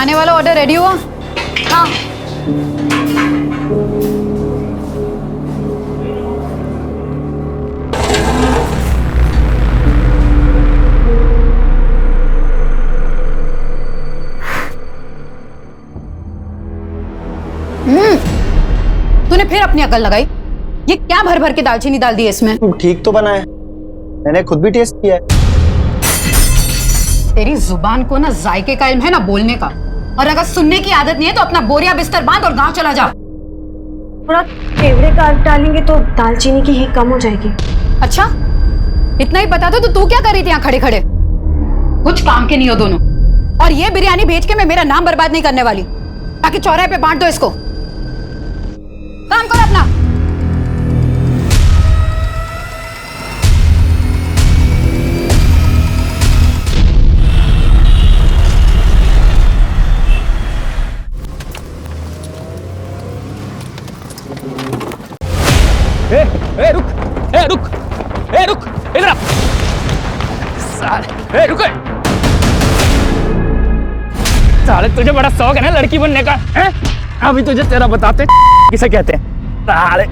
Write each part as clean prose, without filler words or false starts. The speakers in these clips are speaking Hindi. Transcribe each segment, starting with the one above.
आने वाला ऑर्डर रेडी हुआ? हाँ। तूने फिर अपनी अकल लगाई। ये क्या भर भर के दालचीनी डाल दी है इसमें? ठीक तो बना है, मैंने खुद भी टेस्ट किया है। तेरी जुबान को ना जायके का इल्म है ना बोलने का, और अगर सुनने की आदत नहीं है तो अपना बोरिया बिस्तर बांध और गांव चला जा। थोड़ा केवड़े का डालेंगे तो दालचीनी की हींग कम हो जाएगी। अच्छा, इतना ही पता था तो तू क्या कर रही थी यहाँ खड़े खड़े? कुछ काम के नहीं हो दोनों। और ये बिरयानी भेज के मैं मेरा नाम बर्बाद नहीं करने वाली, ताकि चौराहे पे बांट दो इसको। काम करो अपना। रुक इधर आ। साले रुक। साले तुझे बड़ा शौक है ना लड़की बनने का, हैं? अभी तुझे तेरा बताते किसे कहते हैं। साले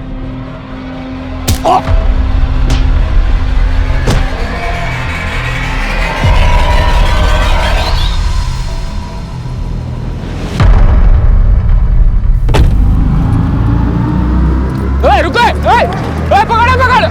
रुको, पकड़ो पकड़ो।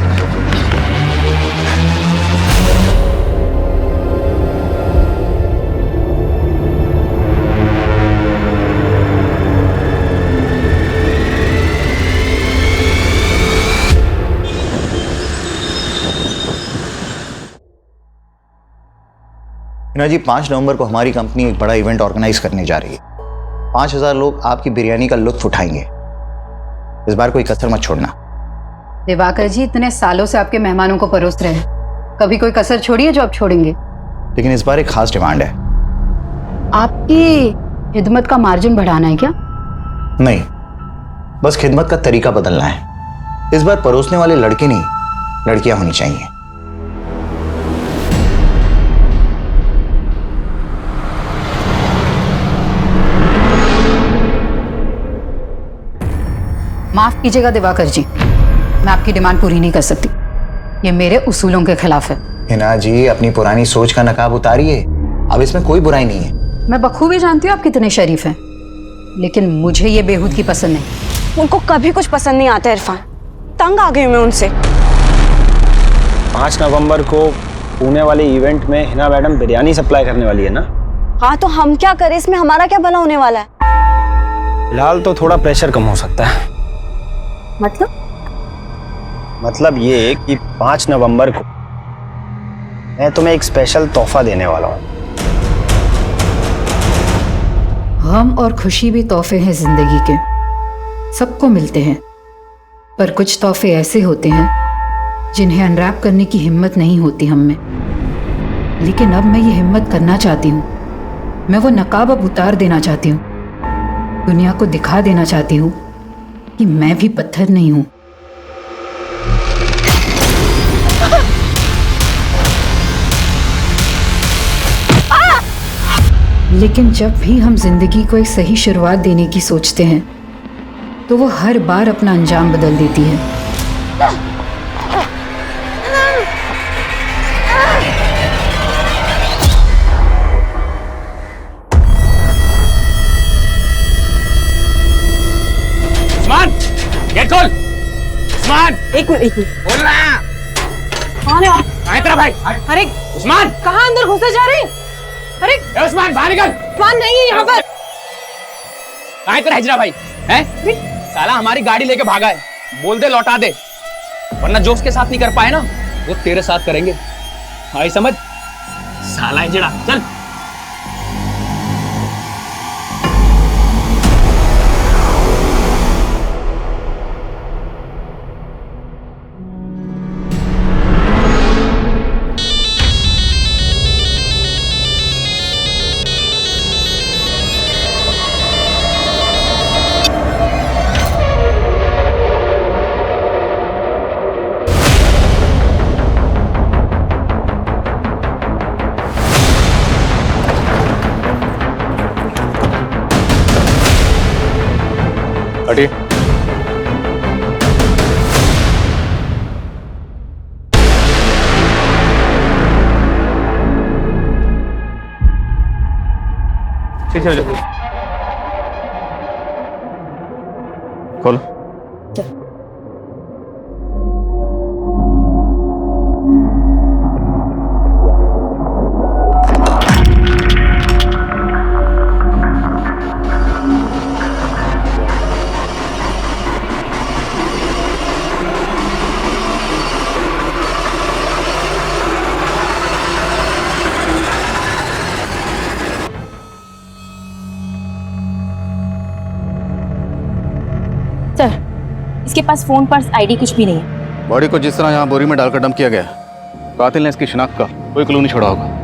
हिना जी, 5 नवंबर को हमारी कंपनी एक बड़ा इवेंट ऑर्गेनाइज करने जा रही है। 5000 लोग आपकी बिरयानी का लुत्फ उठाएंगे। इस बार कोई कसर मत छोड़ना। दिवाकर जी इतने सालों से आपके मेहमानों को परोस रहे हैं, कभी कोई कसर छोड़ी है जो आप छोड़ेंगे? लेकिन इस बार एक खास डिमांड है। आपकी खिदमत का मार्जिन बढ़ाना है क्या? नहीं, बस खिदमत का तरीका बदलना है। इस बार परोसने वाले लड़के नहीं, लड़कियां होनी चाहिए। माफ कीजिएगा दिवाकर जी, मैं आपकी डिमांड पूरी नहीं कर सकती। ये मेरे उसूलों के खिलाफ है। हिना जी, अपनी पुरानी सोच का नकाब उतारिए। अब इसमें कोई बुराई नहीं है। मैं बखूबी जानती हूँ आप कितने शरीफ हैं, लेकिन मुझे ये बेहूदगी पसंद नहीं। उनको कभी कुछ पसंद नहीं आता इरफान, तंग आ गई हूँ मैं उनसे। 5 नवंबर को पुणे वाले इवेंट में हिना मैडम बिरयानी सप्लाई करने वाली है ना? हाँ, तो हम क्या करें, इसमें हमारा क्या भला होने वाला है? फिलहाल तो थोड़ा प्रेशर कम हो सकता है। मतलब ये कि 5 नवंबर को मैं तुम्हें एक स्पेशल तोहफा देने वाला हूँ। गम और खुशी भी तोहफे हैं जिंदगी के, सबको मिलते हैं। पर कुछ तोहफे ऐसे होते हैं जिन्हें अनरैप करने की हिम्मत नहीं होती हम में। लेकिन अब मैं ये हिम्मत करना चाहती हूँ। मैं वो नकाब अब उतार देना चाहती हूँ। दुनिया को दिखा देना चाहती हूँ कि मैं भी पत्थर नहीं हूँ। लेकिन जब भी हम जिंदगी को एक सही शुरुआत देने की सोचते हैं तो वो हर बार अपना अंजाम बदल देती है। उस्मान, गेट खोल। उस्मान, एक मिनट बोल रहा। कौन है? कहाँ तेरा भाई? अरे उस्मान, कहाँ अंदर घुसे जा रहे हैं? अरे ए उस्मान, बाहर निकल। उस्मान नहीं है यहाँ पर। कहाँ तेरा हिजरा भाई? हैं? साला हमारी गाड़ी लेके भागा है, बोल दे लौटा दे, वरना जो उसके साथ नहीं कर पाए ना वो तेरे साथ करेंगे। आई समझ? साला हिजड़ा, चल। हटिए। चलो खोलो। सर, इसके पास फोन पर्स आईडी कुछ भी नहीं है। बॉडी को जिस तरह यहाँ बोरी में डालकर डंप किया गया, कातिल ने इसकी शिनाख्त का कोई क्लू नहीं छोड़ा होगा।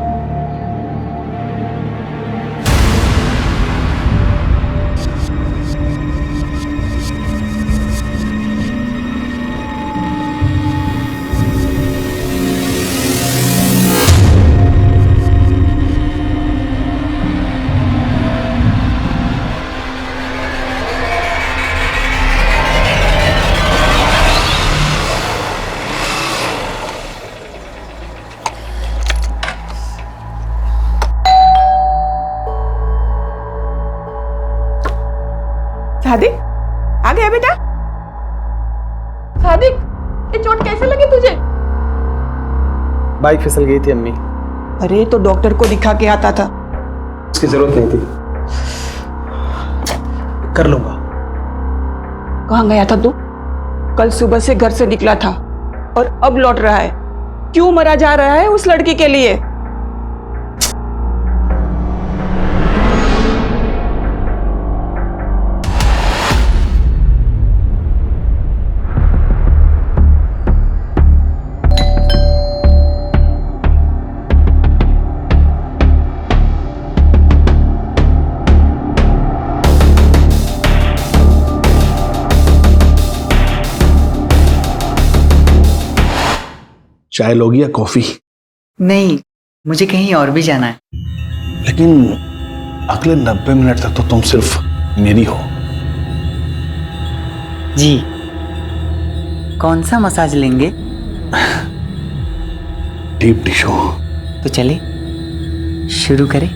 सादिक, आ गया बेटा? सादिक, ये चोट कैसे लगी तुझे? बाइक फिसल गई थी अम्मी। अरे तो डॉक्टर को दिखा के आता था। उसकी जरूरत नहीं थी, कर लूंगा। कहाँ गया था तू? कल सुबह से घर से निकला था और अब लौट रहा है। क्यों मरा जा रहा है उस लड़की के लिए? चाय लोगी या कॉफी? नहीं, मुझे कहीं और भी जाना है। लेकिन अगले 90 मिनट तक तो तुम सिर्फ मेरी हो। जी, कौन सा मसाज लेंगे? Deep tissue. तो चले शुरू करें।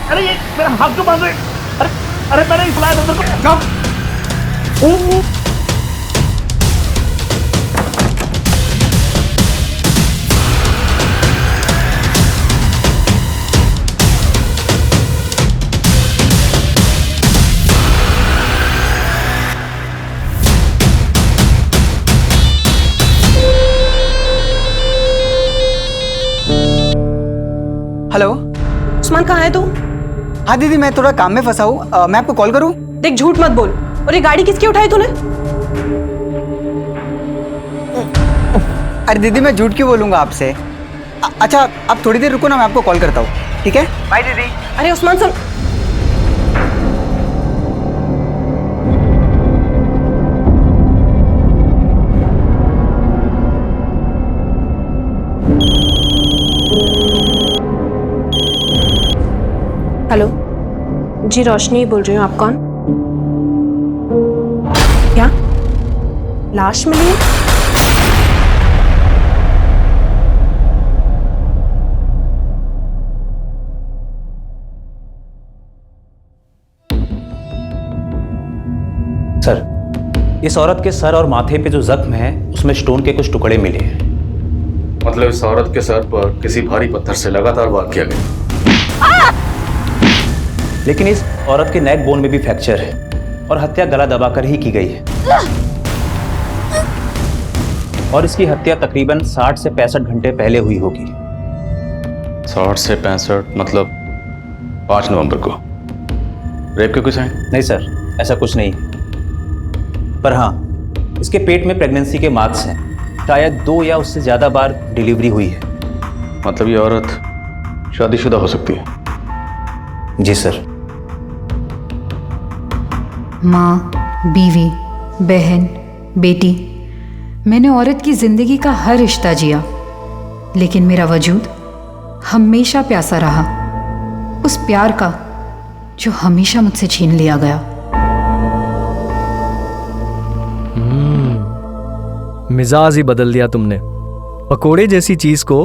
अरे ये मेरा हाथ क्यों बांध रहे? अरे मैंने ही बुलाया था तेरे को। जाओ। हेलो, उस्मान कहाँ है तू? हाँ दीदी, मैं थोड़ा काम में फंसा हूँ। मैं आपको कॉल करूँ? देख, झूठ मत बोल। और ये गाड़ी किसकी उठाई तूने? अरे दीदी, मैं झूठ क्यों बोलूँगा आपसे? अच्छा, आप थोड़ी देर रुको ना, मैं आपको कॉल करता हूँ, ठीक है? बाय दीदी। अरे उस्मान सुन। हेलो जी, रोशनी बोल रही हूँ। आप कौन? क्या लाश मिली है? सर, इस औरत के सर और माथे पे जो जख्म है उसमें स्टोन के कुछ टुकड़े मिले हैं। मतलब इस औरत के सर पर किसी भारी पत्थर से लगातार वार किया गया। लेकिन इस औरत के नेक बोन में भी फ्रैक्चर है और हत्या गला दबाकर ही की गई है। और इसकी हत्या तकरीबन 60 से 65 घंटे पहले हुई होगी। 60 से 65 मतलब 5 नवंबर को। रेप के कोई साइन? नहीं सर, ऐसा कुछ नहीं। पर हाँ, इसके पेट में प्रेगनेंसी के मार्क्स हैं। शायद 2 या उससे ज़्यादा बार डिलीवरी हुई है। मतलब ये औरत शादीशुदा हो सकती है? जी सर। माँ, बीवी, बहन, बेटी, मैंने औरत की जिंदगी का हर रिश्ता जिया, लेकिन मेरा वजूद हमेशा प्यासा रहा, उस प्यार का जो हमेशा मुझसे छीन लिया गया। मिजाज ही बदल दिया तुमने। पकोड़े जैसी चीज को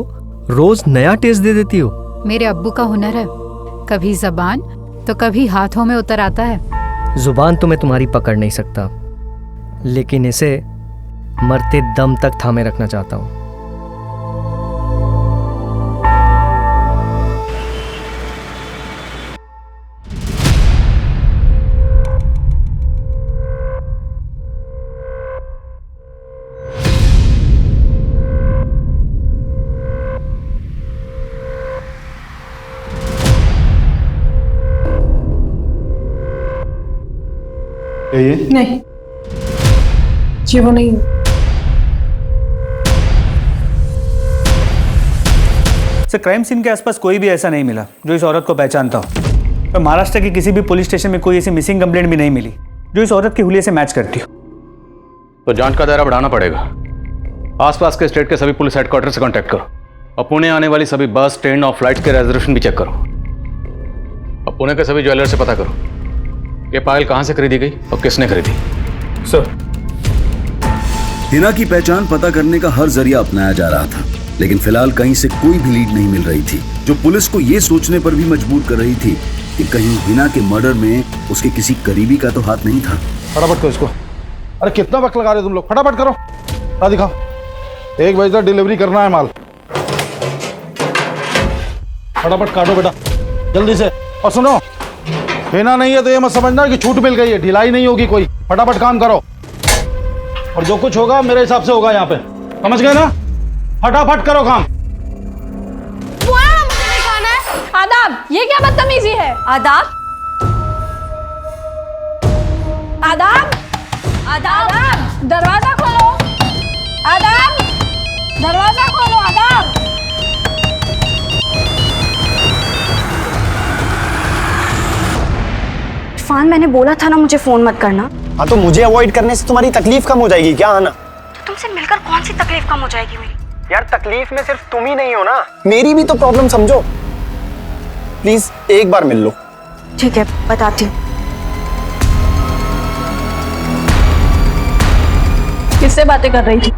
रोज नया टेस्ट दे देती हो। मेरे अब्बू का हुनर है, कभी जबान तो कभी हाथों में उतर आता है। जुबान तो मैं तुम्हारी पकड़ नहीं सकता, लेकिन इसे मरते दम तक थामे रखना चाहता हूं। ये नहीं, जी वो नहीं। सर, क्राइम सीन के आसपास कोई भी ऐसा नहीं मिला जो इस औरत को पहचानता हो। तो महाराष्ट्र के किसी भी पुलिस स्टेशन में कोई ऐसी मिसिंग कंप्लेंट भी नहीं मिली जो इस औरत के हुलिये से मैच करती हो। तो जांच का दायरा बढ़ाना पड़ेगा। आसपास के स्टेट के सभी पुलिस हेडक्वार्टर से कांटेक्ट करो और पुणे आने वाली सभी बस, ट्रेन और फ्लाइट्स के रिजर्वेशन भी चेक करो। अब पुणे के सभी ज्वेलर से पता करो ये पायल कहां से खरीदी गई और किसने खरीदी। सर, हिना की पहचान पता करने का हर जरिया अपनाया जा रहा था, लेकिन फिलहाल कहीं से कोई भी लीड नहीं मिल रही थी, जो पुलिस को यह सोचने पर भी मजबूर कर रही थी कि कहीं हिना के मर्डर में उसके किसी करीबी का तो हाथ नहीं था। फटाफट करो इसको। अरे कितना वक्त लगा रहे तुम लोग, फटाफट करो। दिखाओ, 1 बजे तक डिलीवरी करना है माल। फटाफट काटो बेटा, जल्दी से। और सुनो, हिना नहीं है तो ये मत समझना कि छूट मिल गई है, ढिलाई नहीं होगी कोई। फटाफट काम करो और जो कुछ होगा मेरे हिसाब से होगा यहाँ पे, समझ गए ना? फटाफट करो काम। आदाब, ये क्या बदतमीजी है? आदाब, आदाब, आदाब, दरवाजा खोलो। आदाब, दरवाजा खोलो। आदाब। इरफान, मैंने बोला था ना मुझे फोन मत करना। हाँ, तो मुझे अवॉइड करने से तुम्हारी तकलीफ कम हो जाएगी क्या आना? तो तुमसे मिलकर कौन सी तकलीफ कम हो जाएगी मेरी? यार, तकलीफ में सिर्फ तुम ही नहीं हो ना, मेरी भी तो प्रॉब्लम समझो। प्लीज एक बार मिल लो। ठीक है, बताती हूँ। किससे बातें कर रही थी?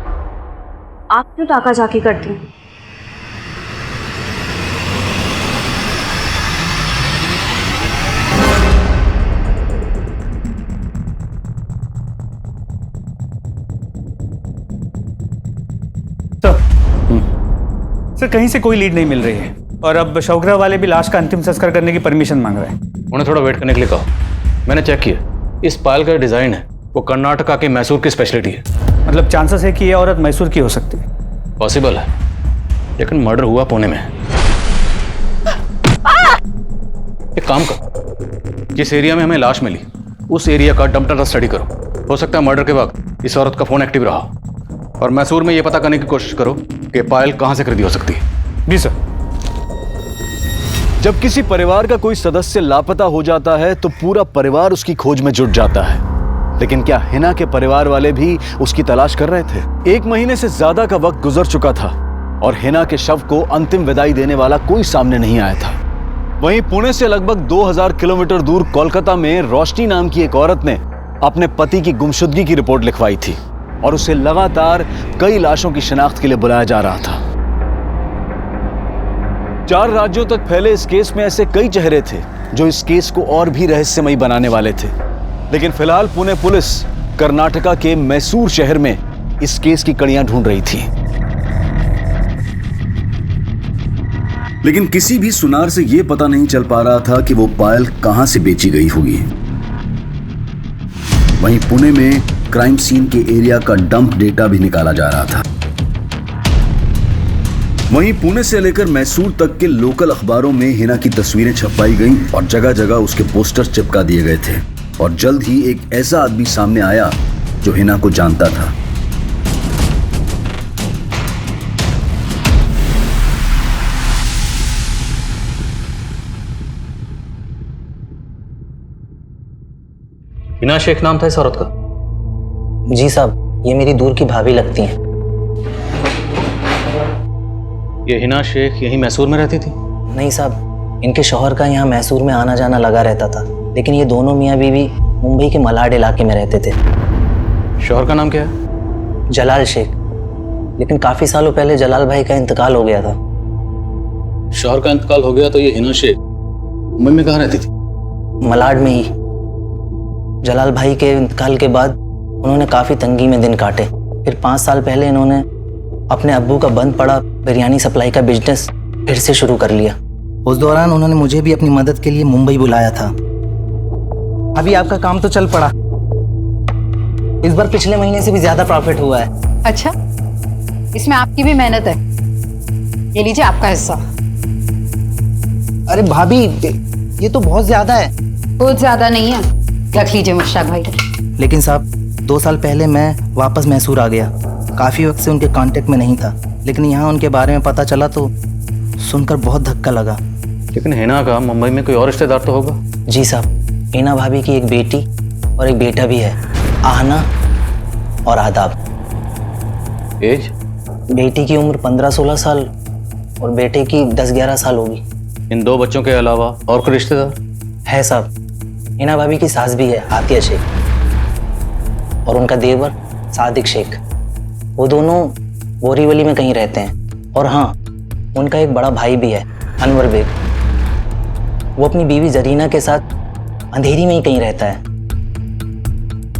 आप क्यों ताका झाकी करती हैं? सर, कहीं से कोई लीड नहीं मिल रही है और अब शौकरा वाले भी लाश का अंतिम संस्कार करने की परमिशन मांग रहे हैं। उन्हें थोड़ा वेट करने के लिए कहो। मैंने चेक किया, इस पायल का डिजाइन है वो कर्नाटका के मैसूर की स्पेशलिटी है। मतलब चांसेस है कि ये औरत मैसूर की हो सकती है? पॉसिबल है, लेकिन मर्डर हुआ पुणे में। एक काम करो, जिस एरिया में हमें लाश मिली उस एरिया का डंप ट्रक स्टडी करो। हो सकता है मर्डर के वक्त इस औरत का फोन एक्टिव रहा, और मैसूर में यह पता करने की कोशिश करो कि पायल कहां से खरीदी हो सकती है। जी सर। जब किसी परिवार का कोई सदस्य लापता हो जाता है तो पूरा परिवार उसकी खोज में जुट जाता है, लेकिन क्या हिना के परिवार वाले भी उसकी तलाश कर रहे थे? 1 महीने से ज्यादा का वक्त गुजर चुका था और हिना के शव को अंतिम विदाई देने वाला कोई सामने नहीं आया था। वहीं पुणे से लगभग 2000 किलोमीटर दूर कोलकाता में रोशनी नाम की एक औरत ने अपने पति की गुमशुदगी की रिपोर्ट लिखवाई थी और उसे लगातार कई लाशों की शिनाख्त के लिए बुलाया जा रहा था। 4 राज्यों तक फैले इस केस में ऐसे कई चेहरे थे जो इस केस को और भी रहस्यमयी बनाने वाले थे, लेकिन फिलहाल पुणे पुलिस कर्नाटका के मैसूर शहर में इस केस की कड़ियां ढूंढ रही थी। लेकिन किसी भी सुनार से यह पता नहीं चल पा रहा था कि वो पायल कहां से बेची गई होगी। वहीं पुणे में क्राइम सीन के एरिया का डंप डेटा भी निकाला जा रहा था। वहीं पुणे से लेकर मैसूर तक के लोकल अखबारों में हिना की तस्वीरें छपवाई गईं और जगह जगह उसके पोस्टर चिपका दिए गए थे, और जल्द ही एक ऐसा आदमी सामने आया जो हिना को जानता था। हिना हिना शेख नाम था इस औरत का? जी साहब, ये मेरी दूर की भाभी लगती हैं। ये हिना शेख यहीं मैसूर में रहती थी? नहीं साहब, इनके शौहर का यहाँ मैसूर में आना जाना लगा रहता था, लेकिन ये दोनों मियाँ बीवी मुंबई के मलाड इलाके में रहते थे। शौहर का नाम क्या है? जलाल शेख, लेकिन काफ़ी सालों पहले जलाल भाई का इंतकाल हो गया था। शौहर का इंतकाल हो गया तो ये हिना शेख मुंबई में कहाँ रहती थी? मलाड में ही। जलाल भाई के इंतकाल के बाद उन्होंने काफ़ी तंगी में दिन काटे। फिर 5 साल पहले इन्होंने अपने अब्बू का बंद पड़ा बिरयानी सप्लाई का बिजनेस फिर से शुरू कर लिया। उस दौरान उन्होंने मुझे भी अपनी मदद के लिए मुंबई बुलाया था। अभी आपका काम तो चल पड़ा, इस बार पिछले महीने से भी ज़्यादा प्रॉफिट हुआ है। अच्छा, इसमें आपकी भी मेहनत है। ये लीजिए आपका हिस्सा। अरे भाभी, ये तो बहुत ज़्यादा है। बहुत ज़्यादा नहीं है, रख लीजिए मुश्ताक भाई। लेकिन साहब, 2 साल पहले मैं वापस मैसूर आ गया। काफ़ी वक्त से उनके कांटेक्ट में नहीं था, लेकिन यहाँ उनके बारे में पता चला तो सुनकर बहुत धक्का लगा। लेकिन हिना का मुंबई में कोई और रिश्तेदार तो होगा? जी साहब, हिना भाभी की एक बेटी और एक बेटा भी है, आहना और आदाब। एज? बेटी की उम्र 15-16 साल और बेटे की 10-11 साल होगी। इन 2 बच्चों के अलावा और कोई रिश्तेदार है साहब? हिना भाभी की सास भी है, आतिया शेख, और उनका देवर सादिक शेख। वो दोनों बोरीवली में कहीं रहते हैं। और हाँ, उनका एक बड़ा भाई भी है, अनवर बेग। वो अपनी बीवी जरीना के साथ अंधेरी में ही कहीं रहता है।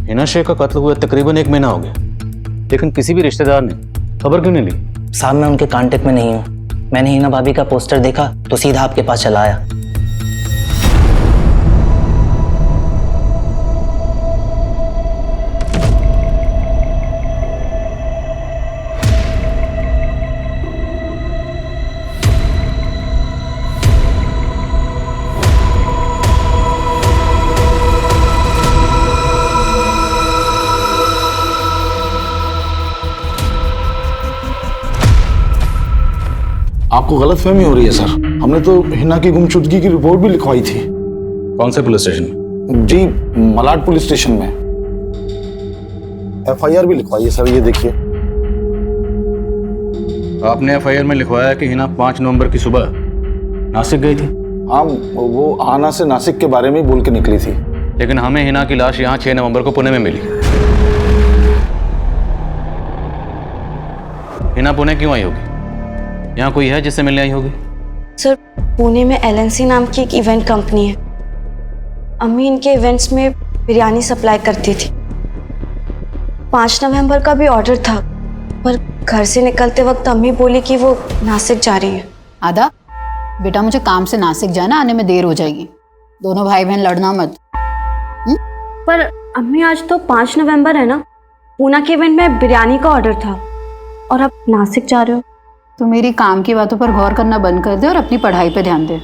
हिना शेख का कत्ल हुए तकरीबन 1 महीना हो गया, लेकिन किसी भी रिश्तेदार ने खबर क्यों नहीं ली? साहब, मैं उनके कांटेक्ट में नहीं हूँ। मैंने हिना भाभी का पोस्टर देखा तो सीधा आपके पास चला आया। आपको गलतफहमी हो रही है सर। हमने तो हिना की गुमशुदगी की रिपोर्ट भी लिखवाई थी। कौन से पुलिस स्टेशन में? जी, मलाड पुलिस स्टेशन में। FIR भी लिखवाई है सर, ये देखिए। आपने FIR में लिखवाया कि हिना 5 नवंबर की सुबह नासिक गई थी? हाँ, वो आना से नासिक के बारे में ही बोल के निकली थी। लेकिन हमें हिना की लाश यहाँ 6 नवंबर को पुणे में मिली। हिना पुणे क्यों आई होगी? यहाँ कोई है जिससे मिलने आई होगी? सर, पुणे में LNC नाम की एक इवेंट कंपनी है। अम्मी इनके इवेंट्स में बिरयानी सप्लाई करती थी। 5 नवंबर का भी ऑर्डर था, पर घर से निकलते वक्त अम्मी बोली कि वो नासिक जा रही है। आदा, बेटा मुझे काम से नासिक जाना, आने में देर हो जाएगी। दोनों भाई बहन लड़ना मत। पर अम्मी, आज तो 5 नवंबर है ना। पूना के इवेंट में बिरयानी का ऑर्डर था और अब नासिक जा रहे हो। तो मेरी काम की बातों पर गौर करना बंद कर दे और अपनी पढ़ाई पे ध्यान दे।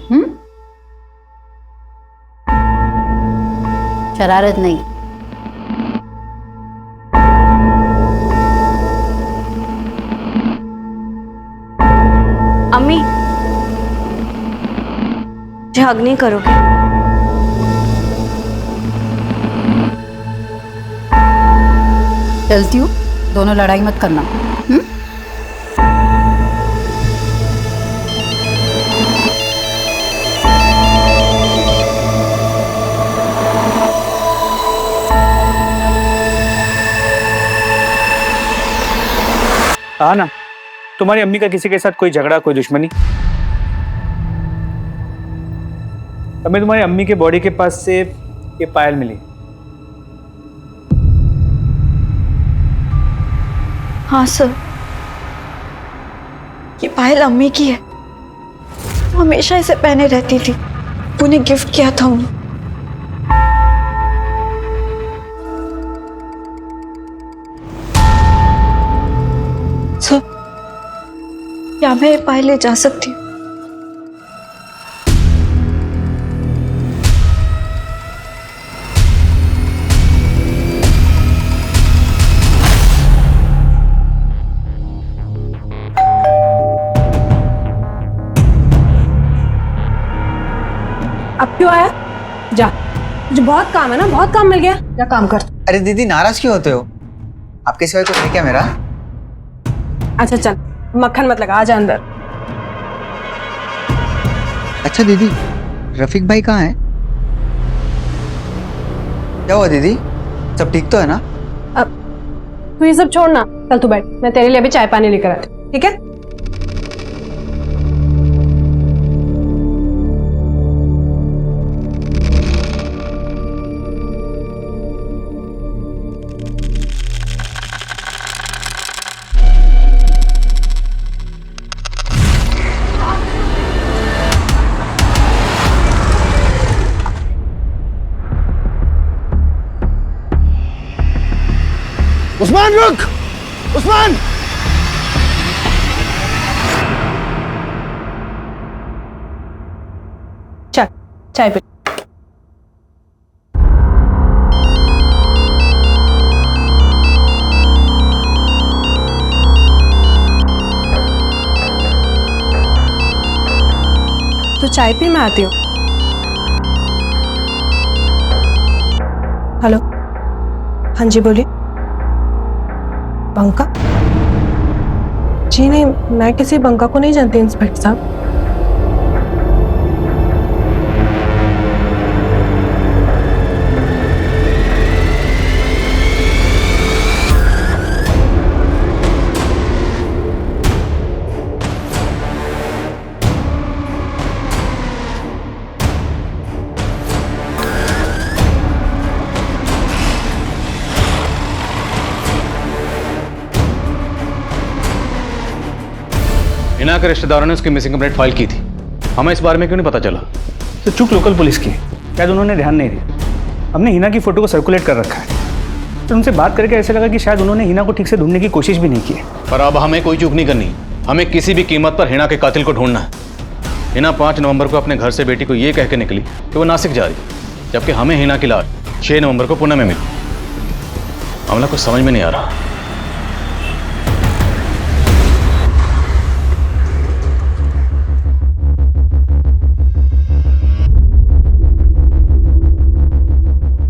शरारत नहीं। अम्मी, हग नहीं करोगे? चलती हूँ, दोनों लड़ाई मत करना। हाँ ना, तुम्हारी अम्मी का किसी के साथ कोई झगड़ा, कोई दुश्मनी? हमें तुम्हारी अम्मी के बॉडी के पास से ये पायल मिली। हाँ सर, ये पायल अम्मी की है। वो हमेशा इसे पहने रहती थी। उन्हें गिफ्ट किया था उन्हें। सर, क्या मैं ये पायल ले जा सकती हूँ? अब क्यों आया? जा, मुझे बहुत काम है ना, बहुत काम मिल गया, क्या काम कर। अरे दीदी नाराज क्यों होते हो? आपके सिवाय कुछ है क्या मेरा? अच्छा चल मक्खन मत लगा, आजा अंदर। अच्छा दीदी, रफीक भाई कहाँ है? क्या हुआ दीदी, सब ठीक तो है ना? अब तू ये सब छोड़ ना, चल तू बैठ, मैं तेरे लिए अभी चाय पानी लेकर आती हूँ, ठीक है? उस्मान रुक! उस्मान! चल चाय पी। तो चाय पी, मैं आती हूँ। हेलो, हाँ जी बोलिए। बंका? जी नहीं, मैं किसी बंका को नहीं जानती इंस्पेक्टर साहब। हिना के रिश्तेदारों ने उसकी मिसिंग कंप्लेंट फाइल की थी, हमें इस बारे में क्यों नहीं पता चला? तो चूक लोकल पुलिस की, शायद उन्होंने ध्यान नहीं दिया। हमने हिना की फोटो को सर्कुलेट कर रखा है, तो उनसे बात करके ऐसा लगा कि शायद उन्होंने हिना को ठीक से ढूंढने की कोशिश भी नहीं की है। पर अब हमें कोई चूक नहीं करनी, हमें किसी भी कीमत पर हिना के कातिल को ढूंढना है। हिना 5 नवंबर को अपने घर से बेटी को ये कह के निकली कि वो नासिक जा रही, जबकि हमें हिना की लाश 6 नवंबर को पुणे में मिली। मामला कुछ समझ में नहीं आ रहा।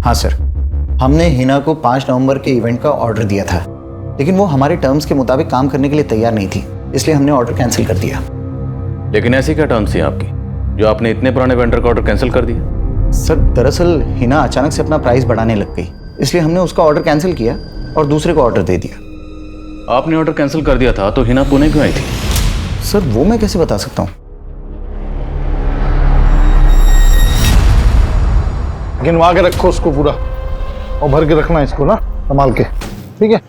हाँ सर, हमने हिना को 5 नवंबर के इवेंट का ऑर्डर दिया था, लेकिन वो हमारे टर्म्स के मुताबिक काम करने के लिए तैयार नहीं थी, इसलिए हमने ऑर्डर कैंसिल कर दिया। लेकिन ऐसी क्या टर्म्स थी आपकी जो आपने इतने पुराने वेंडर का ऑर्डर कैंसिल कर दिया? सर दरअसल हिना अचानक से अपना प्राइस बढ़ाने लग गई, इसलिए हमने उसका ऑर्डर कैंसिल किया और दूसरे को ऑर्डर दे दिया। आपने ऑर्डर कैंसिल कर दिया था तो हिना पुणे क्यों आई थी? सर वो मैं कैसे बता सकता हूँ। गिनवा के रखो उसको पूरा और भर के रखना इसको ना, संभाल के, ठीक है?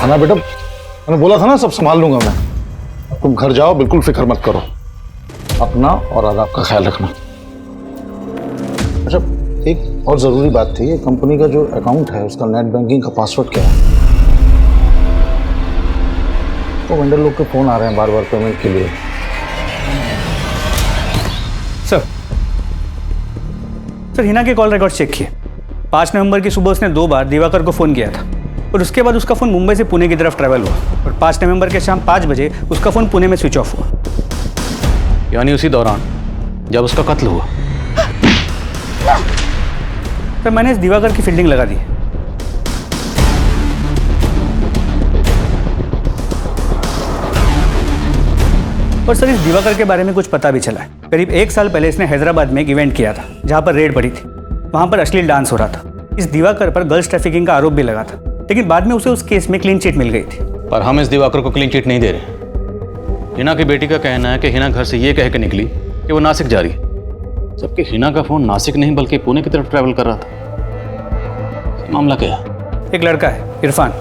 ना बेटा, मैंने बोला था ना सब संभाल लूंगा मैं। अब तुम घर जाओ, बिल्कुल फिक्र मत करो, अपना और आदाब का ख्याल रखना। अच्छा, एक और जरूरी बात थी, ये कंपनी का जो अकाउंट है उसका नेट बैंकिंग का पासवर्ड क्या है? तो वेंडर लोग के फोन आ रहे हैं बार बार पेमेंट के लिए। सर हिना के कॉल रिकॉर्ड चेक किए। 5 नवंबर की सुबह उसने 2 बार दिवाकर को फ़ोन किया था और उसके बाद उसका फ़ोन मुंबई से पुणे की तरफ ट्रैवल हुआ और 5 नवंबर के शाम 5 बजे उसका फ़ोन पुणे में स्विच ऑफ हुआ। यानी उसी दौरान जब उसका कत्ल हुआ। सर मैंने इस दिवाकर की फील्डिंग लगा दी। और सर इस दिवाकर के बारे में कुछ पता भी चला है। करीब 1 साल पहले इसने हैदराबाद में एक इवेंट किया था जहां पर रेड पड़ी थी। वहां पर अश्लील डांस हो रहा था। इस दिवाकर पर गर्ल्स ट्रैफिकिंग का आरोप भी लगा था, लेकिन बाद में उसे उस केस में क्लीन चिट मिल गई थी। पर हम इस दिवाकर को क्लीन चिट नहीं दे रहे। हिना की बेटी का कहना है कि हिना घर से ये कह के निकली कि वो नासिक जा रही है, जबकि हिना का फोन नासिक नहीं बल्कि पुणे की तरफ ट्रैवल कर रहा था। मामला क्या है? एक लड़का है इरफान,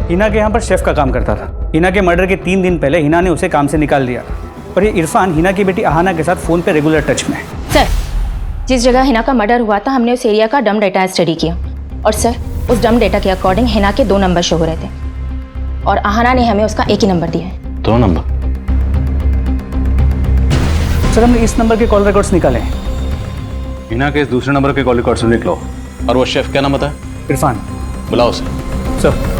हिना के यहाँ पर शेफ का काम करता था। हिना के मर्डर के 3 दिन पहले हिना ने उसे काम से निकाल दिया और ये इरफान हिना की बेटी अहाना के साथ फ़ोन पे रेगुलर टच में है। सर, जिस जगह हिना का मर्डर हुआ था हमने उस एरिया का डम डेटा स्टडी किया और सर उस डम डेटा के अकॉर्डिंग हिना के 2 नंबर शो हो रहे थे और अहाना ने हमें उसका एक ही नंबर दिया है। 2 नंबर? सर हमने इस नंबर के कॉल रिकॉर्ड्स निकाले हैं। हिना के इस दूसरे नंबर के कॉल रिकॉर्ड्स लिख लो। और वो शेफ क्या नाम बताया? इरफान। बुलाओ सर। सर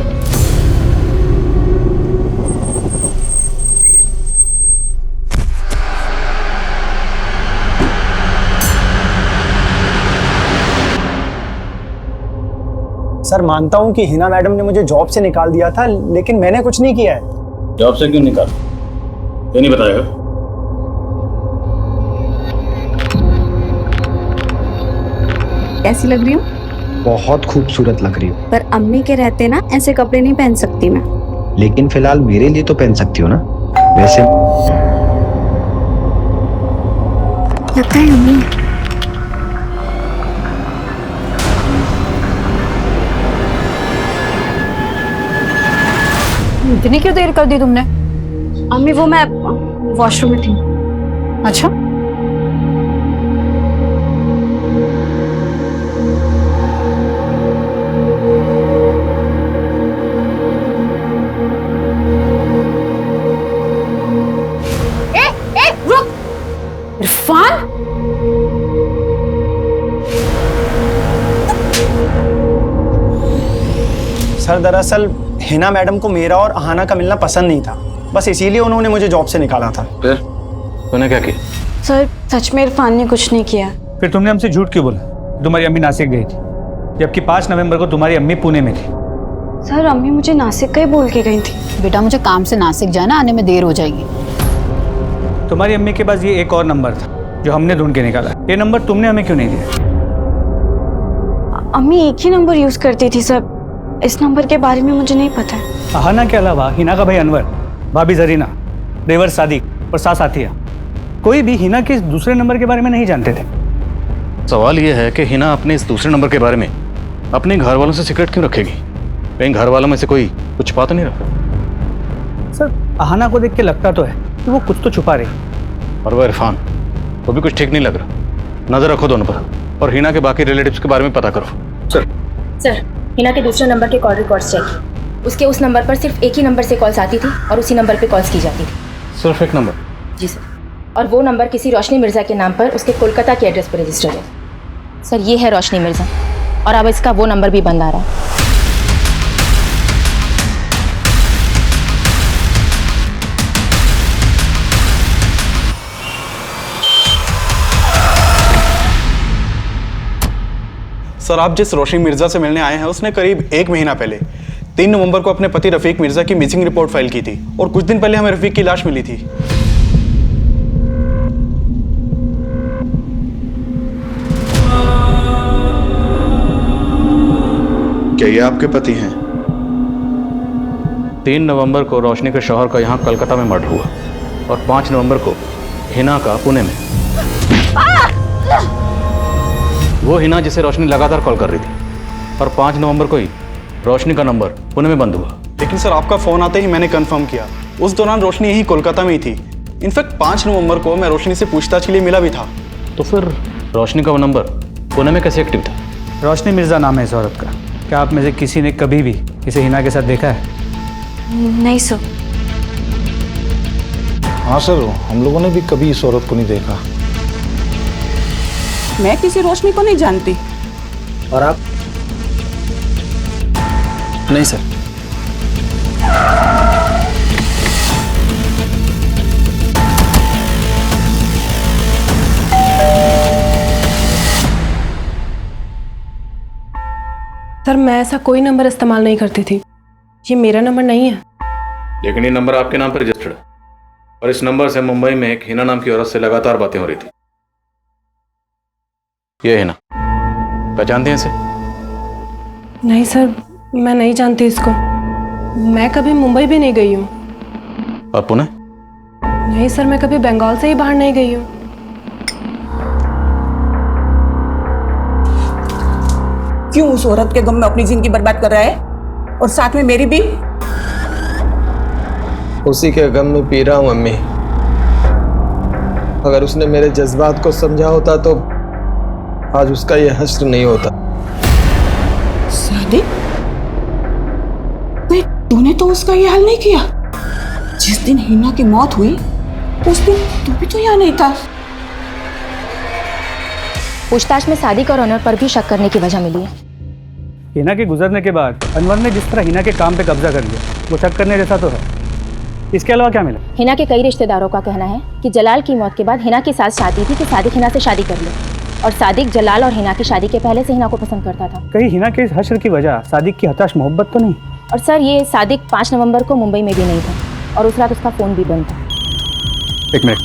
सर मानता हूँ कि हिना मैडम ने मुझे जॉब से निकाल दिया था, लेकिन मैंने कुछ नहीं किया है। जॉब से क्यों निकाल, ये नहीं बताएगा? कैसी लग रही हूँ? बहुत खूबसूरत लग रही हो। पर अम्मी के रहते ना ऐसे कपड़े नहीं पहन सकती मैं। लेकिन फिलहाल मेरे लिए तो पहन सकती हो ना। वैसे लगता है अम्मी। इतनी क्यों देर कर दी तुमने? अम्मी वो मैं वॉशरूम में थी। अच्छा, इरफान, सर दरअसल हिना मैडम को मेरा और अहाना का मिलना पसंद नहीं था, बस इसीलिए उन्होंने मुझे जॉब से निकाला था। फिर तूने क्या किया? सर सच में इरफान ने कुछ नहीं किया। फिर तुमने हमसे झूठ क्यों बोला? तुम्हारी अम्मी नासिक गई थी, जबकि 5 नवंबर को तुम्हारी अम्मी पुणे में थी। सर अम्मी मुझे नासिक का ही बोल के गई थी। बेटा मुझे काम से नासिक जाना, आने में देर हो जाएगी। तुम्हारी अम्मी के पास ये एक और नंबर था जो हमने ढूंढ के निकाला। ये नंबर तुमने हमें क्यों नहीं दिया? अम्मी एक ही नंबर यूज करती थी सर, इस नंबर के बारे में मुझे नहीं पता है। अहाना के अलावा हिना का भाई अनवर, भाभी जरीना, देवर सादिक और सास आतिया, कोई भी हिना के इस दूसरे नंबर के बारे में नहीं जानते थे। सवाल यह है कि हिना अपने इस दूसरे नंबर के बारे में अपने घर वालों से सीक्रेट क्यों रखेगी? कहीं घर वालों में से कोई कुछ छुपा तो नहीं रहा? सर अहाना को देख के लगता तो है कि वो कुछ तो छुपा रही, और वो इरफान, वो भी कुछ ठीक नहीं लग रहा। नजर रखो दोनों पर, और हिना के बाकी रिलेटिव्स के बारे में पता करो। सर हिना के दूसरे नंबर के कॉल रिकॉर्ड्स चेक किए। उसके उस नंबर पर सिर्फ एक ही नंबर से कॉल्स आती थी और उसी नंबर पे कॉल्स की जाती थी। सिर्फ एक नंबर? जी सर, और वो नंबर किसी रोशनी मिर्ज़ा के नाम पर उसके कोलकाता के एड्रेस पर रजिस्टर्ड है। सर ये है रोशनी मिर्ज़ा, और अब इसका वो नंबर भी बंद आ रहा है। सर आप जिस रोशनी मिर्ज़ा से मिलने आए हैं उसने करीब 1 महीना पहले 3 नवंबर को अपने पति रफीक मिर्ज़ा की मिसिंग रिपोर्ट फाइल की थी, और कुछ दिन पहले हमें रफीक की लाश मिली थी। क्या ये आपके पति हैं? 3 नवंबर को रोशनी के शौहर का यहाँ कलकत्ता में मर्डर हुआ, और 5 नवंबर को हिना का पुणे में। वो हिना जिसे रोशनी लगातार कॉल कर रही थी, और 5 नवंबर को ही रोशनी का नंबर पुणे में बंद हुआ। लेकिन सर आपका फ़ोन आते ही मैंने कंफर्म किया, उस दौरान रोशनी यही कोलकाता में ही थी। इनफैक्ट 5 नवंबर को मैं रोशनी से पूछताछ के लिए मिला भी था। तो फिर रोशनी का वो नंबर पुणे में कैसे एक्टिव था? रोशनी मिर्ज़ा नाम है इस औरत का। क्या आप में से किसी ने कभी भी इसे हिना के साथ देखा है? नहीं सर। हाँ सर, हम लोगों ने भी कभी इस औरत को नहीं देखा। मैं किसी रोशनी को नहीं जानती। और आप? नहीं सर। सर मैं ऐसा कोई नंबर इस्तेमाल नहीं करती थी, ये मेरा नंबर नहीं है। लेकिन ये नंबर आपके नाम पर रजिस्टर्ड है, और इस नंबर से मुंबई में एक हिना नाम की औरत से लगातार बातें हो रही थी। ये हिना, पहचानते हैं इसे? नहीं सर, मैं नहीं जानती इसको। मैं कभी मुंबई भी नहीं गई हूँ। और पुणे? नहीं सर, मैं कभी बंगाल से ही बाहर नहीं गई हूँ। क्यों उस औरत के गम में अपनी जिंदगी बर्बाद कर रहा है, और साथ में मेरी भी? उसी के गम में पी रहा हूं अम्मी। अगर उसने मेरे जज्बात को समझा होता तो आज उसका यह हश्र नहीं होता। सादिक, तूने तो उसका ये हाल नहीं किया। जिस दिन हिना की मौत हुई उस दिन तू भी तो यहाँ नहीं था। पूछताछ में सादिक और अनवर पर भी शक करने की वजह मिली है। हिना के गुजरने के बाद अनवर ने जिस तरह हिना के काम पे कब्जा कर लिया, वो शक करने जैसा तो है। इसके अलावा क्या मिला? हिना के कई रिश्तेदारों का कहना है कि जलाल की मौत के बाद हिना की सास चाहती थी कि सादिक हिना से शादी कर ले, और सादिक जलाल और हिना की शादी के पहले से हिना को पसंद करता था। कहीं हिना के इस हश्र की वजह सादिक की हताश मोहब्बत तो नहीं? और सर ये सादिक 5 नवंबर को मुंबई में भी नहीं था और उस रात उसका फ़ोन भी बंद था। एक मिनट।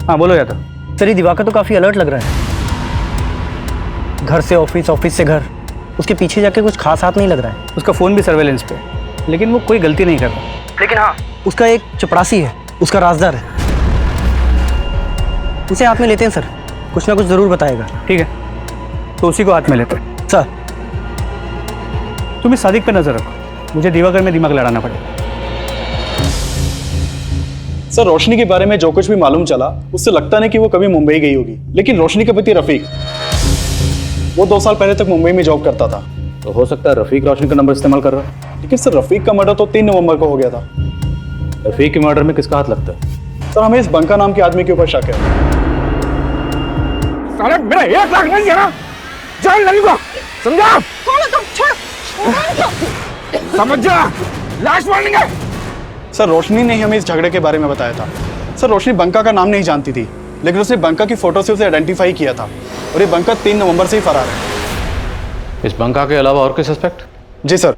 हाँ बोलो यादव। सर ये दिवाकर तो काफ़ी अलर्ट लग रहा है। घर से ऑफिस, ऑफिस से घर, उसके पीछे जाके कुछ खास हाथ नहीं लग रहा है। उसका फ़ोन भी सर्वेलेंस पे, लेकिन वो कोई गलती नहीं कर रहा। लेकिन हाँ, उसका एक चपरासी है, उसका राजदार है। उसे हाथ में लेते हैं सर, कुछ ना कुछ ज़रूर बताएगा। ठीक है, तो उसी को हाथ में लेते हैं। सर तुम इस सादिक पे नजर रखो, मुझे दिवाकर में दिमाग लड़ाना पड़ेगा। सर रोशनी के बारे में जो कुछ भी मालूम चला उससे लगता नहीं कि वो कभी मुंबई गई होगी, लेकिन रोशनी के पति रफीक वो 2 साल पहले तक मुंबई में जॉब करता था। तो हो सकता है रफीक रोशनी का नंबर इस्तेमाल कर रहा है। लेकिन सर रफीक का मर्डर तो 3 नवंबर को हो गया था। रफीक के मर्डर में किसका हाथ लगता है? सर हमें इस बंका नाम के आदमी के ऊपर शक है। साले मेरा 1 लाख नहीं दिया ना, जान लगेगा, समझा? समझ जा, लाश मारेंगे। सर रोशनी ने हमें इस झगड़े के बारे में बताया था। सर रोशनी बंका का नाम नहीं जानती थी, लेकिन उसने बंका की फोटो से उसे आइडेंटिफाई किया था और ये बंका 3 नवंबर से ही फरार है। इस बंका के अलावा और कोई सस्पेक्ट? जी सर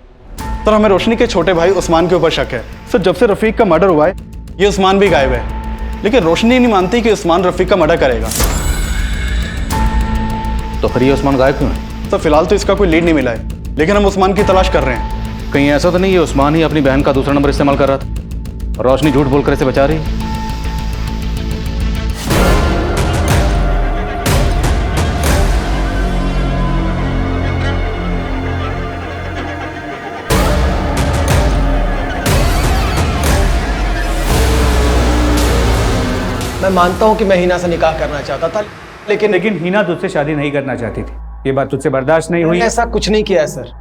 हमें रोशनी के छोटे भाई उस्मान के ऊपर शक है। सर जब से रफीक का मर्डर हुआ है ये उस्मान भी गायब है, लेकिन रोशनी नहीं मानती कि उस्मान रफीक का मर्डर करेगा। तो फिर ये उस्मान गायब क्यों है? सर फिलहाल तो इसका कोई लीड नहीं मिला है, लेकिन हम उस्मान की तलाश कर रहे हैं। कहीं ऐसा तो नहीं है उस्मान ही अपनी बहन का दूसरा नंबर इस्तेमाल कर रहा था और रोशनी झूठ बोलकर इसे बचा रही है? मैं मानता हूँ कि मैं हिना से निकाह करना चाहता था, लेकिन हिना तुझसे शादी नहीं करना चाहती थी। ये बात तुझसे बर्दाश्त नहीं हुई। ऐसा कुछ नहीं किया है सर।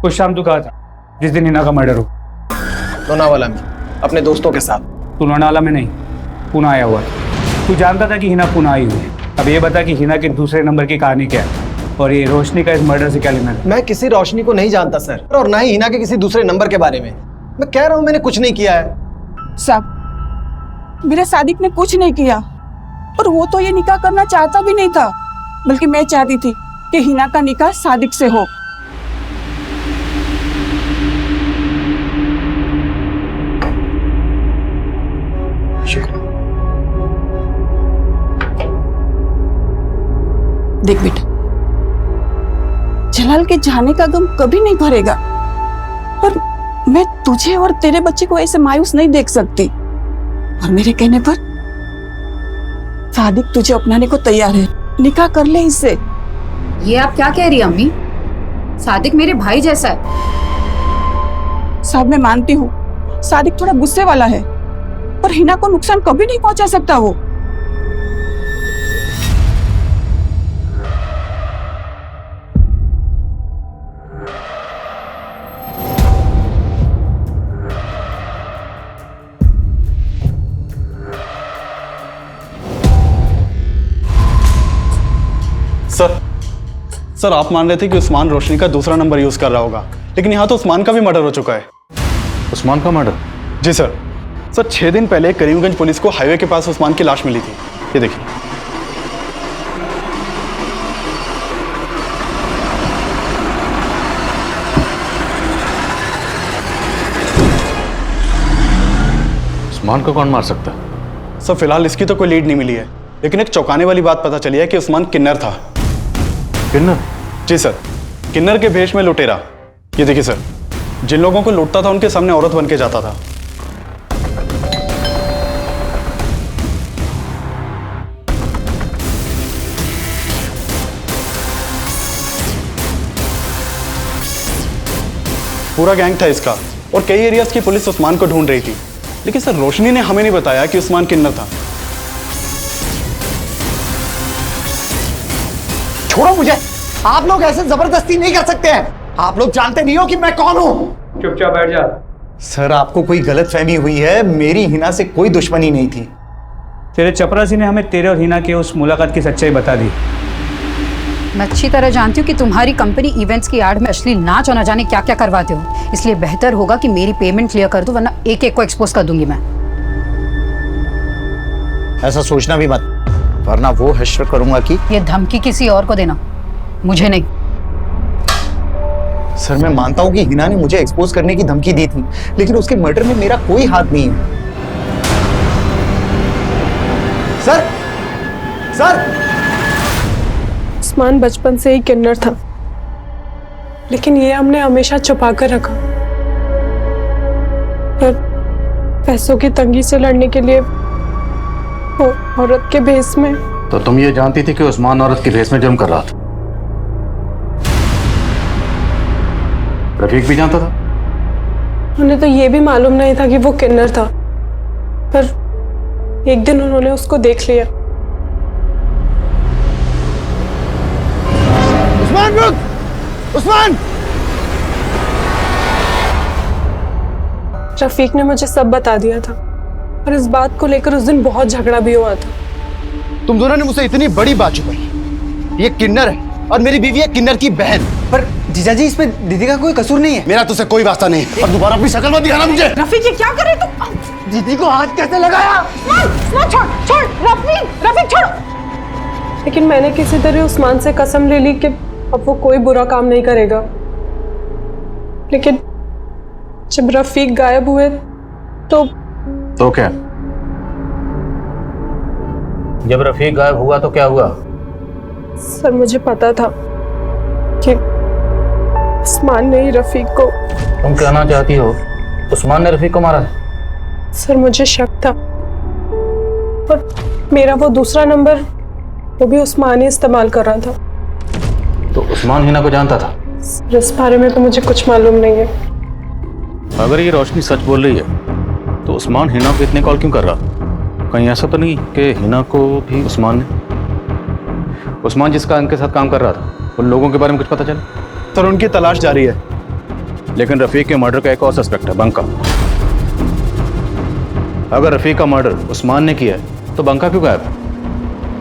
उस शाम तू कहा था जिस दिन हिना का मर्डर हो? लोनावाला में अपने दोस्तों के साथ। तू लोनावाला में नहीं, पुणे आया हुआ था। तू जानता था कि हिना पुणे आई हुई है। अब ये बता कि हिना के दूसरे नंबर की कहानी क्या है और ये रोशनी का इस मर्डर से क्या लेना है? मैं किसी रोशनी को नहीं जानता सर, और ना ही हिना के किसी दूसरे नंबर के बारे में। मैं कह रहा हूँ मैंने कुछ नहीं किया है। साहब मेरे सादिक ने कुछ नहीं किया, और वो तो ये निकाह करना चाहता भी नहीं था, बल्कि मैं चाहती थी कि हिना का निकाह सादिक से हो। देख बेटा, जलाल के जाने का गम कभी नहीं भरेगा, पर मैं तुझे और तेरे बच्चे को ऐसे मायूस नहीं देख सकती। और मेरे कहने पर सादिक तुझे अपनाने को तैयार है, निकाह कर ले इससे। ये आप क्या कह रही हैं अम्मी? सादिक मेरे भाई जैसा है। साहब मैं मानती हूँ सादिक थोड़ा गुस्से वाला है, पर हिना को नुकसान कभी नहीं पहुंचा सकता वो। सर आप मान रहे थे कि उस्मान रोशनी का दूसरा नंबर यूज कर रहा होगा, लेकिन यहाँ तो उस्मान का भी मर्डर हो चुका है। उस्मान का मर्डर? जी सर 6 दिन पहले करीमगंज पुलिस को हाईवे के पास उस्मान की लाश मिली थी। ये देखिए। उस्मान को कौन मार सकता है? सर फिलहाल इसकी तो कोई लीड नहीं मिली है, लेकिन एक चौंकाने वाली बात पता चली है कि उस्मान किन्नर था। किन्नर? जी सर, किन्नर के भेष में लुटेरा। ये देखिए सर, जिन लोगों को लूटता था उनके सामने औरत बन के जाता था। पूरा गैंग था इसका, और कई एरियाज की पुलिस उस्मान को ढूंढ रही थी, लेकिन सर रोशनी ने हमें नहीं बताया कि उस्मान किन्नर था। छोड़ो मुझे, आप लोग ऐसे जबरदस्ती नहीं कर सकते हैं। आप लोग जानते नहीं हो कि मैं कौन हूं। चुपचाप बैठ जा। सर आपको कोई गलतफहमी हुई है, मेरी हिना से कोई दुश्मनी नहीं थी। तेरे चपरासी ने हमें तेरे और हिना के उस मुलाकात की सच्चाई बता दी। मैं अच्छी तरह जानती हूँ कि तुम्हारी कंपनी इवेंट्स की आड़ में अश्लील नाच और न जाने क्या क्या करवाते हो, इसलिए बेहतर होगा कि मेरी पेमेंट क्लियर कर दो, वरना एक एक को एक्सपोज कर दूंगी मैं। ऐसा सोचना भी मत, वरना वो हश्र करूंगा कि ये धमकी किसी और को देना, मुझे नहीं। सर मैं मानता हूं कि हिना ने मुझे एक्सपोज करने की धमकी दी थी, लेकिन उसके मर्डर में मेरा कोई हाथ नहीं है। सर सर उस्मान बचपन से ही किन्नर था, लेकिन ये हमने हमेशा छुपा कर रखा। पर पैसों की तंगी से लड़ने के लिए वो औरत के भेस में। तो तुम ये जानती थी कि उस्मान औरत के भेस में जुर्म कर रहा था? रफीक भी जानता था? उन्हें तो ये भी मालूम नहीं था कि वो किन्नर था, पर एक दिन उन्होंने उसको देख लिया। उस्मान रुक! उस्मान! रफीक ने मुझे सब बता दिया था और इस बात को लेकर उस दिन बहुत झगड़ा भी हुआ था। तुम दोनों ने मुझसे इतनी बड़ी बात छुपाई। ये किन्नर है और मेरी बीवी है किन्नर की बहन। पर जीजाजी इसमें दीदी का कोई कसूर नहीं है। मेरा तुझसे कोई वास्ता नहीं है और दोबारा अपनी शक्ल मत दिखाना मुझे। रफीक जी क्या कर रहे तुम? दीदी को हाथ कैसे लगाया? छोड़ छोड़ रफीक छोड़। लेकिन मैंने किसी तरह उस्मान से कसम ले ली कि अब वो कोई बुरा काम नहीं करेगा। लेकिन जब रफीक गायब हुए तो क्या? जब रफीक गायब हुआ तो क्या हुआ? सर मुझे पता था कि उस्मान ने ही रफीक को। तुम कहना चाहती हो उस्मान ने रफीक को मारा? सर मुझे शक था, पर मेरा वो दूसरा नंबर वो भी उस्मान ही इस्तेमाल कर रहा था। तो उस्मान हिना को जानता था? सर इस बारे में तो मुझे कुछ मालूम नहीं है। अगर ये रोशनी सच बोल रही है तो उस्मान हिना को इतने कॉल क्यों कर रहा? कहीं ऐसा तो नहीं कि हिना को भी उस्मान जिसका इनके साथ काम कर रहा था उन लोगों के बारे में कुछ पता चला? सर उनकी तलाश जारी है। लेकिन रफीक के मर्डर का एक और सस्पेक्ट है, बंका। अगर रफीक का मर्डर उस्मान ने किया है तो बंका क्यों गायब?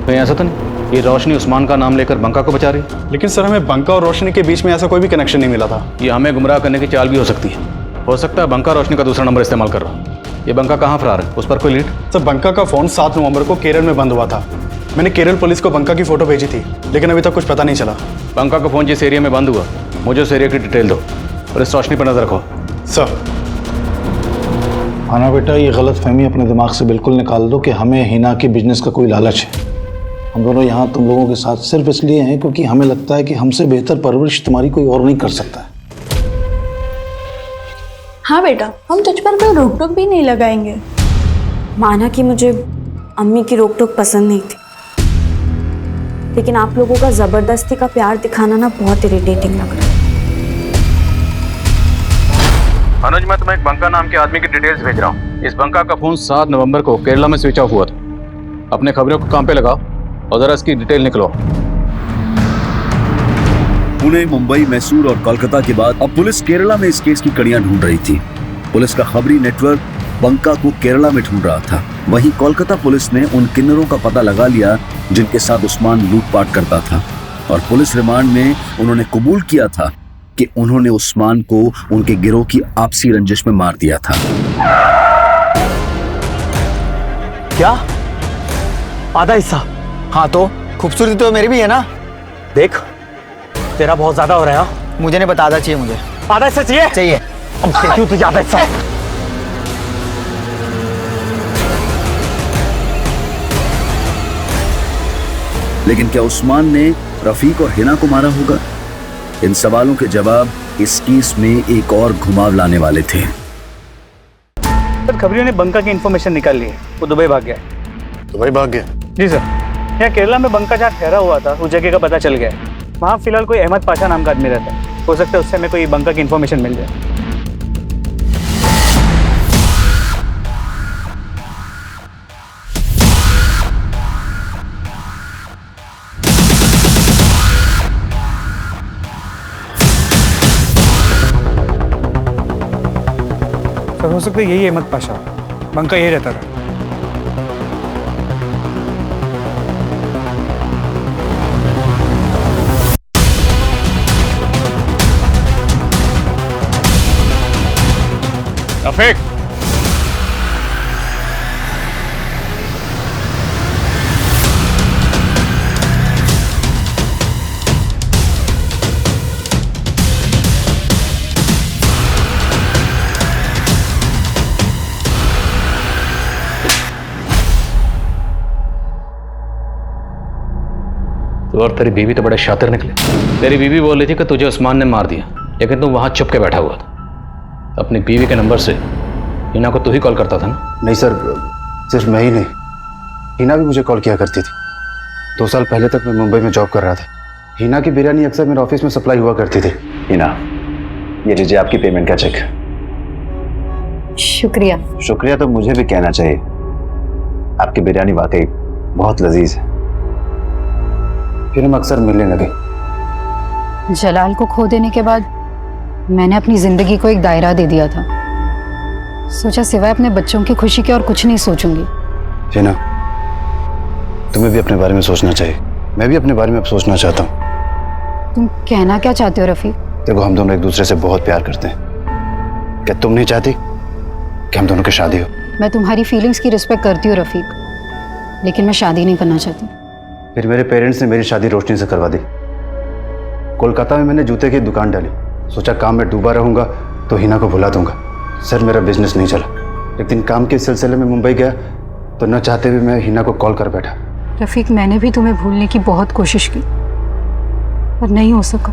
कहीं ऐसा तो नहीं ये रोशनी उस्मान का नाम लेकर बंका को बचा रही है? लेकिन सर हमें बंका और रोशनी के बीच में ऐसा कोई भी कनेक्शन नहीं मिला था। ये हमें गुमराह करने की चाल भी हो सकती है। हो सकता है बंका रोशनी का दूसरा नंबर इस्तेमाल कर रहा। ये बंका कहाँ फरार है, उस पर कोई लीड? सर बंका का फोन 7 नवंबर को केरल में बंद हुआ था। मैंने केरल पुलिस को बंका की फोटो भेजी थी, लेकिन अभी तक कुछ पता नहीं चला। बंका का फोन जिस एरिया में बंद हुआ मुझे उस एरिया की डिटेल दो और इस रोशनी पर नजर रखो। सर आना बेटा, ये गलत फहमी अपने दिमाग से बिल्कुल निकाल दो कि हमें हिना के बिजनेस का कोई लालच है। हम दोनों यहाँ तुम लोगों के साथ सिर्फ इसलिए हैं क्योंकि हमें लगता है कि हमसे बेहतर परवरिश तुम्हारी कोई और नहीं कर सकता है। हाँ बेटा, हम तुझ पर कोई रोक टोक भी नहीं लगाएंगे। माना कि मुझे अम्मी की रोक टोक पसंद नहीं थी, लेकिन आप लोगों का जबरदस्ती का प्यार दिखाना ना बहुत इरिटेटिंग लग रहा है। अनुज, मैं तुम्हें एक बंका नाम के आदमी की डिटेल्स भेज रहा हूँ। इस बंका का फोन 7 नवंबर को केरला में स्विच ऑफ हुआ था। अपने खबरों को काम पे लगाओ और जरा इसकी डिटेल निकलो। पुणे, मुंबई, मैसूर और कोलकाता के बाद अब पुलिस केरला में इस केस की कड़ियां ढूंढ रही थी। पुलिस का खबरी नेटवर्क बंका को केरला में ढूंढ रहा था। वहीं कोलकाता पुलिस ने उन किन्नरों का पता लगा लिया जिनके साथ उस्मान लूटपाट करता था, और पुलिस रिमांड में उन्होंने कबूल किया था कि उन्होंने उस्मान को उनके गिरोह की आपसी रंजिश में मार दिया था। क्या? आधा हिस्सा? हाँ तो खूबसूरती तो मेरी भी है ना। देख तेरा बहुत ज्यादा हो रहा है। मुझे नहीं बता, आधा चाहिए मुझे। आधा हिस्सा चाहिए? चाहिए। अब क्यों तुझे आधा हिस्सा? लेकिन क्या उस्मान ने रफीक और हिना को मारा होगा? इन सवालों के जवाब इस केस में एक और घुमाव लाने वाले थे। सर खबरियों ने बंका की इंफॉर्मेशन निकाल ली है, वो दुबई भाग गया है। दुबई भाग गया? जी सर, यहाँ केरला में बंका जहाँ ठहरा हुआ था उस जगह का पता चल गया है। वहाँ फिलहाल कोई अहमद पाशा नाम का आदमी रहता है, हो सकता है उससे हमें कोई बंका की इंफॉर्मेशन मिल जाए। सर हो सकता है यही अहमद पाशा, बंका यही रहता था। रफीक, तू और तेरी बीवी तो बड़े शातिर निकले। तेरी बीवी बोल रही थी कि तुझे उस्मान ने मार दिया, लेकिन तू वहां चुप के बैठा हुआ था। अपनी बीवी के नंबर से हिना को तू ही कॉल करता था ना? नहीं सर, सिर्फ मैं ही नहीं, हिना भी मुझे कॉल किया करती थी। 2 साल पहले तक मैं मुंबई में जॉब कर रहा था। हिना की बिरयानी अक्सर मेरे ऑफिस में सप्लाई हुआ करती थी। हिना, ये लीजिए आपकी पेमेंट का चेक। शुक्रिया। शुक्रिया तो मुझे भी कहना चाहिए, आपकी बिरयानी वाकई बहुत लजीज है। फिर हम अक्सर मिलने लगे। जलाल को खो देने के बाद मैंने अपनी जिंदगी को एक दायरा दे दिया था। सोचा सिवाय अपने बच्चों की खुशी के और कुछ नहीं सोचूंगी। हिना, तुम्हें भी अपने बारे में सोचना चाहिए। मैं भी अपने बारे में अब सोचना चाहता हूँ। तुम कहना क्या चाहते हो रफीक? देखो, हम दोनों एक दूसरे से बहुत प्यार करते हैं। क्या तुम नहीं चाहती कि हम दोनों की शादी हो? मैं तुम्हारी फीलिंग्स की रिस्पेक्ट करती हूँ रफीक, लेकिन मैं शादी नहीं करना चाहती। फिर मेरे पेरेंट्स ने मेरी शादी रोशनी से करवा दी। कोलकाता में मैंने जूते की दुकान डाली। सोचा काम में डूबा रहूंगा तो हिना को भुला दूंगा। सर, मेरा बिजनेस नहीं चला। एक दिन काम के सिलसिले में मुंबई गया तो न चाहते हुए मैं हिना को कॉल कर बैठा। रफीक, मैंने भी तुम्हें भूलने की बहुत कोशिश की, पर नहीं हो सका।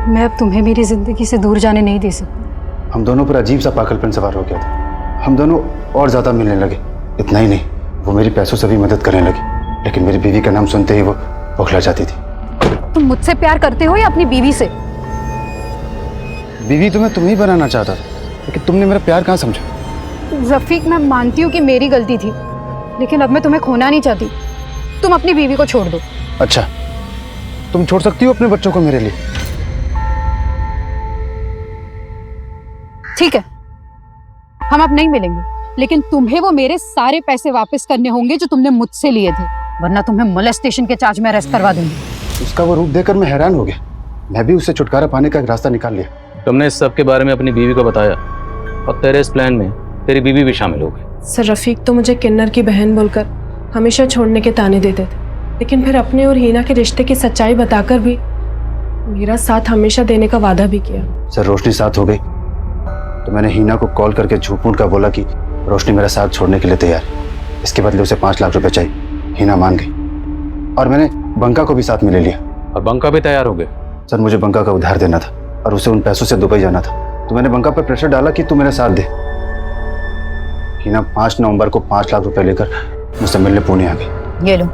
मैं अब तुम्हें मेरी जिंदगी से दूर जाने नहीं दे सकती। हम दोनों पर अजीब सा पागलपन सवार हो गया था। हम दोनों और ज्यादा मिलने लगे। इतना ही नहीं, वो मेरी पैसों से भी मदद करने लगी, लेकिन मेरी बीवी का नाम सुनते ही वो बौखला जाती थी। तुम मुझसे प्यार करते हो या अपनी बीवी से? बीवी तो मैं तुम्हें बनाना चाहता था, लेकिन तुमने मेरा प्यार कहाँ समझा? रफीक, मैं मानती हूँ कि मेरी गलती थी, लेकिन अब मैं तुम्हें खोना नहीं चाहती। तुम अपनी बीवी को छोड़ दो। अच्छा, तुम छोड़ सकती हो अपने बच्चों को मेरे लिए? ठीक है, हम अब नहीं मिलेंगे, लेकिन तुम्हें वो मेरे सारे पैसे वापस करने होंगे जो तुमने मुझसे लिए थे, वरना तुम्हें मोलेस्टेशन के चार्ज में अरेस्ट करवा दूंगी। उसका वो रूप देखकर मैं हैरान हो गया। मैं भी उससे छुटकारा पाने का एक रास्ता निकाल लिया। तुमने इस सब के बारे में अपनी बीवी को बताया और तेरे इस प्लान में तेरी बीवी भी शामिल हो गई। सर, रफीक तो मुझे किन्नर की बहन बोलकर हमेशा छोड़ने के ताने देते थे, लेकिन फिर अपने और हिना के रिश्ते की सच्चाई बताकर भी मेरा साथ हमेशा देने का वादा भी किया। सर, रोशनी साथ हो गई तो मैंने हिना को कॉल करके झूठ का बोला कि रोशनी मेरा साथ छोड़ने के लिए तैयार। इसके बदले उसे 5 लाख रुपए चाहिए। हिना मान गई और मैंने बंका को भी साथ में ले लिया। और बंका भी तैयार हो गए? सर, मुझे बंका का उधार देना था और उसे उन पैसों से दुबई जाना था, तो मैंने बंका पर प्रेशर डाला कि तू मेरा साथ दे। हिना 5 नवंबर को 5 लाख रुपए लेकर मुझसे मिलने पुणे आ गई। ये लो।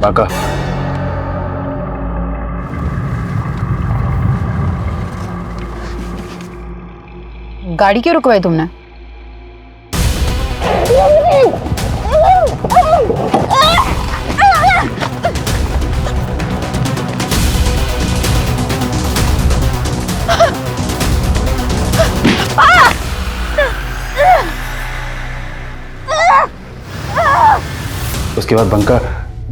बाका, गाड़ी क्यों रुकवाई तुमने? उसके बाद बंका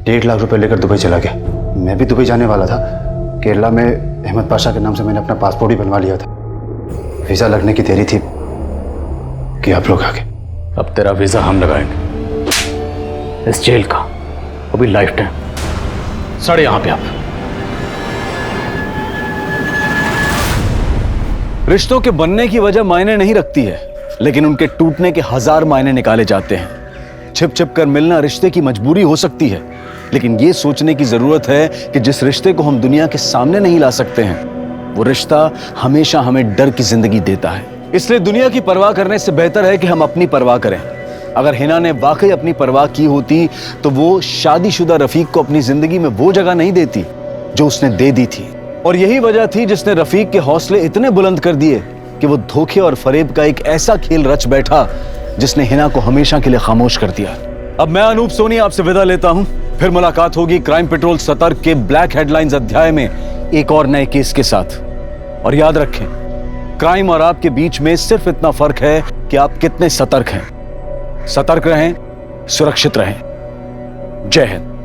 1.5 लाख रुपए लेकर दुबई चला गया। मैं भी दुबई जाने वाला था। केरला में अहमद पाशा के नाम से मैंने अपना पासपोर्ट ही बनवा लिया था। वीजा लगने की देरी थी कि आप लोग आ गए। अब तेरा वीजा हम लगाएंगे, इस जेल का, वो भी लाइफ टाइम। सड़े यहां पे आप। रिश्तों के बनने की वजह मायने नहीं रखती है, लेकिन उनके टूटने के 1000 मायने निकाले जाते हैं। छिप छिप कर मिलना रिश्ते की मजबूरी हो सकती है, लेकिन यह सोचने की जरूरत है कि जिस रिश्ते को हम दुनिया के सामने नहीं ला सकते हैं, वो रिश्ता हमेशा हमें डर की जिंदगी देता है। इसलिए दुनिया की परवाह करने से बेहतर है कि हम अपनी परवाह करें। अगर हिना ने वाकई अपनी परवाह की होती तो वो शादीशुदा रफीक को अपनी जिंदगी में वो जगह नहीं देती जो उसने दे दी थी। और यही वजह थी जिसने रफीक के हौसले इतने बुलंद कर दिए कि वो धोखे और फरेब का एक ऐसा खेल रच बैठा जिसने हिना को हमेशा के लिए खामोश कर दिया। अब मैं अनूप सोनी आपसे विदा लेता हूं। फिर मुलाकात होगी क्राइम पेट्रोल सतर्क के ब्लैक हेडलाइंस अध्याय में एक और नए केस के साथ। और याद रखें, क्राइम और आपके बीच में सिर्फ इतना फर्क है कि आप कितने सतर्क हैं। सतर्क रहें, सुरक्षित रहें। जय हिंद।